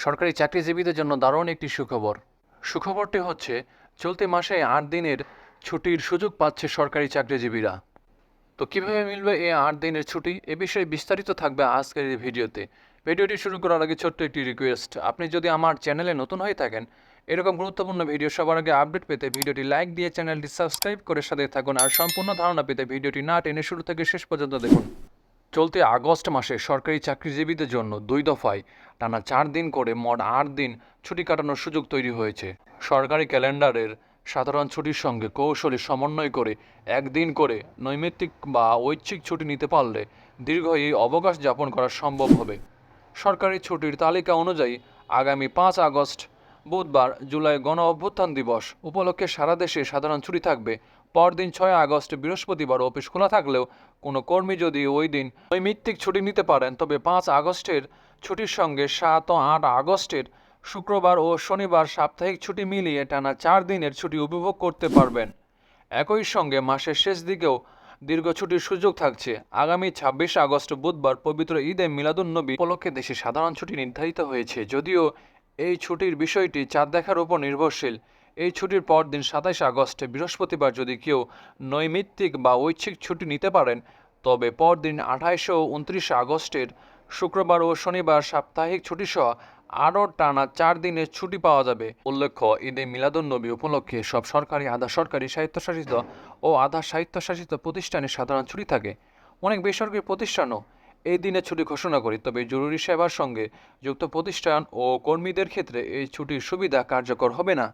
সরকারি চাকরিজীবীদের জন্য দারুণ একটি সুখবর। সুখবরটি হচ্ছে চলতি মাসে ৮ দিনের ছুটির সুযোগ পাচ্ছে সরকারি চাকরিজীবীরা। তো কিভাবে মিলবে এই ৮ দিনের ছুটি, এ বিষয়ে বিস্তারিত থাকবে আজকের এই ভিডিওতে। ভিডিওটি শুরু করার আগে ছোট্ট একটি রিকোয়েস্ট, আপনি যদি আমার চ্যানেলে নতুন হয়ে থাকেন, এরকম গুরুত্বপূর্ণ ভিডিও সবার আগে আপডেট পেতে ভিডিওটি লাইক দিয়ে চ্যানেলটি সাবস্ক্রাইব করে সাথে থাকুন, আর সম্পূর্ণ ধারণা পেতে ভিডিওটি না টেনে শুরু থেকে শেষ পর্যন্ত দেখুন। চলতি আগস্ট মাসে সরকারি চাকরিজীবীদের জন্য ২ দফায় টানা ৪ দিন করে মোট ৮ দিন ছুটি কাটানোর সুযোগ তৈরি হয়েছে। সরকারি ক্যালেন্ডারের সাধারণ ছুটির সঙ্গে কৌশলী সমন্বয় করে একদিন করে নৈমিত্তিক বা ঐচ্ছিক ছুটি নিতে পারলে দীর্ঘ এই অবকাশ যাপন করা সম্ভব হবে। সরকারি ছুটির তালিকা অনুযায়ী আগামী ৫ আগস্ট বুধবার জুলাই গণ অভ্যুত্থান দিবস উপলক্ষে সারা দেশে সাধারণ ছুটি থাকবে। পরদিন ৬ আগস্ট বৃহস্পতিবার অফিস খোলা থাকলেও কোনো কর্মী যদি ওই দিন নৈমিত্তিক ছুটি নিতে পারেন, তবে ৫ আগস্টের ছুটির সঙ্গে ৭ ও ৮ আগস্টের শুক্রবার ও শনিবার সাপ্তাহিক ছুটি মিলিয়ে টানা ৪ দিনের ছুটি উপভোগ করতে পারবেন। একই সঙ্গে মাসের শেষ দিকেও দীর্ঘ ছুটির সুযোগ থাকছে। আগামী ২৬ আগস্ট বুধবার পবিত্র ঈদে মিলাদুন্নবী উপলক্ষে দেশে সাধারণ ছুটি নির্ধারিত হয়েছে। যদিও এই ছুটির বিষয়টি চাঁদ দেখার উপর নির্ভরশীল। এই ছুটির পর দিন ২৭ আগস্ট বৃহস্পতিবার যদি কেউ নৈমিত্তিক বা ঐচ্ছিক ছুটি নিতে পারেন, তবে পরদিন ২৮ ও ২৯ আগস্টের শুক্রবার ও শনিবার সাপ্তাহিক ছুটিসহ আরও টানা ৪ দিনের ছুটি পাওয়া যাবে। উল্লেখ্য, ঈদে মিলাদুন্নবী উপলক্ষে সব সরকারি, আধা সরকারি, স্বায়ত্তশাসিত ও আধা স্বায়ত্তশাসিত প্রতিষ্ঠানে সাধারণ ছুটি থাকে। অনেক বেসরকারি প্রতিষ্ঠানও এই দিনে ছুটি ঘোষণা করে, তবে জরুরি সেবার সঙ্গে যুক্ত প্রতিষ্ঠান ও কর্মীদের ক্ষেত্রে এই ছুটির সুবিধা কার্যকর হবে না।